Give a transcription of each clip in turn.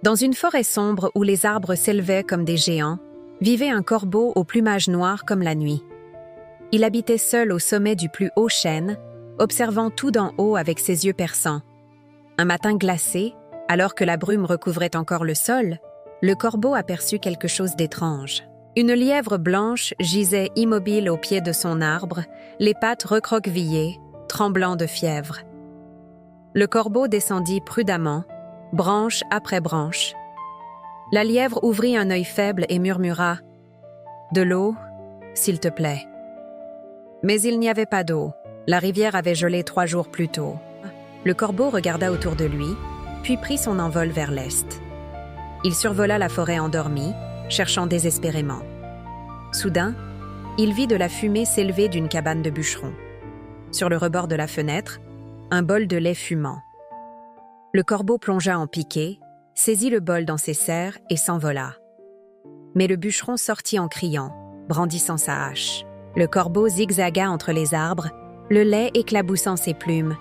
Dans une forêt sombre où les arbres s'élevaient comme des géants, vivait un corbeau au plumage noir comme la nuit. Il habitait seul au sommet du plus haut chêne, observant tout d'en haut avec ses yeux perçants. Un matin glacé, alors que la brume recouvrait encore le sol, le corbeau aperçut quelque chose d'étrange. Une lièvre blanche gisait immobile au pied de son arbre, les pattes recroquevillées, tremblant de fièvre. Le corbeau descendit prudemment, branche après branche. La lièvre ouvrit un œil faible et murmura « De l'eau, s'il te plaît. » Mais il n'y avait pas d'eau. La rivière avait gelé 3 jours plus tôt. Le corbeau regarda autour de lui, puis prit son envol vers l'est. Il survola la forêt endormie, cherchant désespérément. Soudain, il vit de la fumée s'élever d'une cabane de bûcheron. Sur le rebord de la fenêtre, un bol de lait fumant. Le corbeau plongea en piqué, saisit le bol dans ses serres et s'envola. Mais le bûcheron sortit en criant, brandissant sa hache. Le corbeau zigzaga entre les arbres, le lait éclaboussant ses plumes.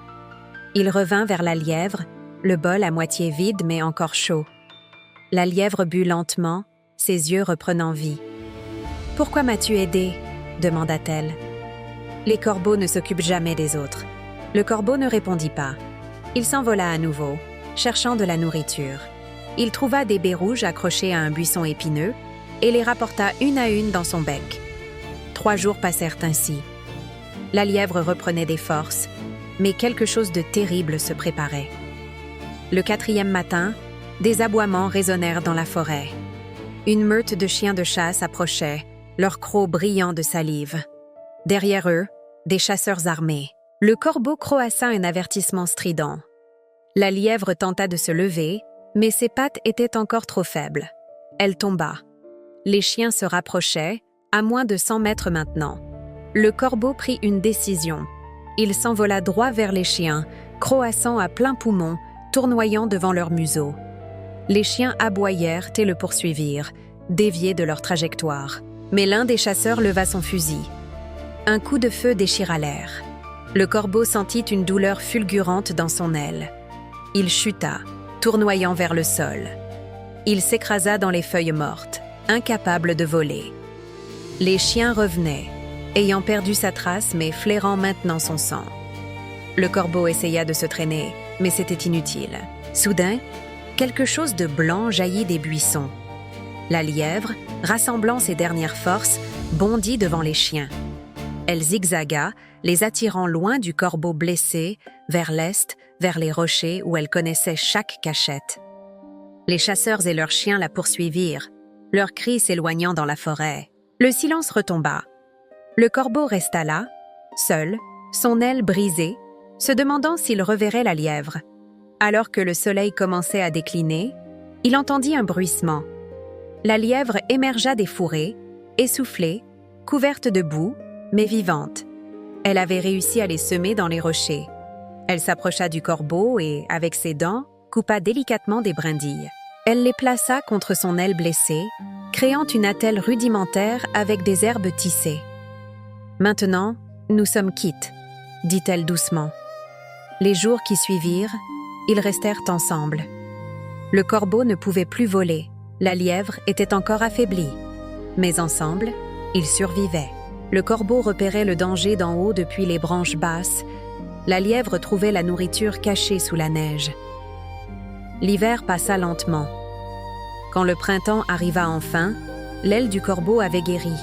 Il revint vers la lièvre, le bol à moitié vide mais encore chaud. La lièvre but lentement, ses yeux reprenant vie. « Pourquoi m'as-tu aidé ?» demanda-t-elle. Les corbeaux ne s'occupent jamais des autres. Le corbeau ne répondit pas. Il s'envola à nouveau, cherchant de la nourriture. Il trouva des baies rouges accrochées à un buisson épineux et les rapporta une à une dans son bec. 3 jours passèrent ainsi. La lièvre reprenait des forces, mais quelque chose de terrible se préparait. Le 4e matin, des aboiements résonnèrent dans la forêt. Une meute de chiens de chasse approchait, leurs crocs brillants de salive. Derrière eux, des chasseurs armés. Le corbeau croassa un avertissement strident. La lièvre tenta de se lever, mais ses pattes étaient encore trop faibles. Elle tomba. Les chiens se rapprochaient, à moins de 100 mètres maintenant. Le corbeau prit une décision. Il s'envola droit vers les chiens, croassant à plein poumon, tournoyant devant leur museau. Les chiens aboyèrent et le poursuivirent, déviés de leur trajectoire. Mais l'un des chasseurs leva son fusil. Un coup de feu déchira l'air. Le corbeau sentit une douleur fulgurante dans son aile. Il chuta, tournoyant vers le sol. Il s'écrasa dans les feuilles mortes, incapable de voler. Les chiens revenaient, ayant perdu sa trace mais flairant maintenant son sang. Le corbeau essaya de se traîner, mais c'était inutile. Soudain, quelque chose de blanc jaillit des buissons. La lièvre, rassemblant ses dernières forces, bondit devant les chiens. Elle zigzaga, les attirant loin du corbeau blessé, vers l'est, vers les rochers où elle connaissait chaque cachette. Les chasseurs et leurs chiens la poursuivirent, leurs cris s'éloignant dans la forêt. Le silence retomba. Le corbeau resta là, seul, son aile brisée, se demandant s'il reverrait la lièvre. Alors que le soleil commençait à décliner, il entendit un bruissement. La lièvre émergea des fourrés, essoufflée, couverte de boue, mais vivante. Elle avait réussi à les semer dans les rochers. Elle s'approcha du corbeau et, avec ses dents, coupa délicatement des brindilles. Elle les plaça contre son aile blessée, créant une attelle rudimentaire avec des herbes tissées. « Maintenant, nous sommes quittes », dit-elle doucement. Les jours qui suivirent, ils restèrent ensemble. Le corbeau ne pouvait plus voler, la lièvre était encore affaiblie. Mais ensemble, ils survivaient. Le corbeau repérait le danger d'en haut depuis les branches basses. La lièvre trouvait la nourriture cachée sous la neige. L'hiver passa lentement. Quand le printemps arriva enfin, l'aile du corbeau avait guéri.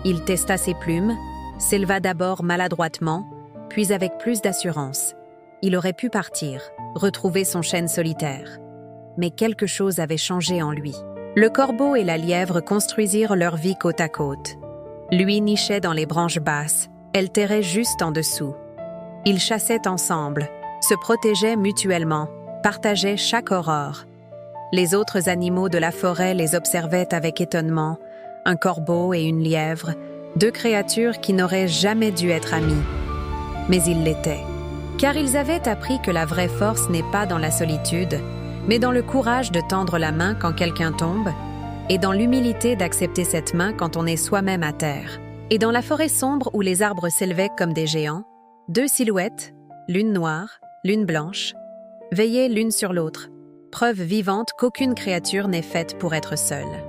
Il testa ses plumes, s'éleva d'abord maladroitement, puis avec plus d'assurance. Il aurait pu partir, retrouver son chêne solitaire. Mais quelque chose avait changé en lui. Le corbeau et la lièvre construisirent leur vie côte à côte. Lui nichait dans les branches basses, elle terrait juste en dessous. Ils chassaient ensemble, se protégeaient mutuellement, partageaient chaque aurore. Les autres animaux de la forêt les observaient avec étonnement, un corbeau et une lièvre, 2 créatures qui n'auraient jamais dû être amies. Mais ils l'étaient, car ils avaient appris que la vraie force n'est pas dans la solitude, mais dans le courage de tendre la main quand quelqu'un tombe, et dans l'humilité d'accepter cette main quand on est soi-même à terre. Et dans la forêt sombre où les arbres s'élevaient comme des géants, 2 silhouettes, l'une noire, l'une blanche, veillaient l'une sur l'autre. preuve vivante qu'aucune créature n'est faite pour être seule.